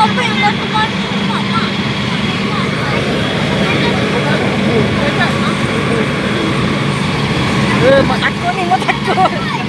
apa yang batu-batu tu, Mak? Mak. Mak takut ni, mak takut.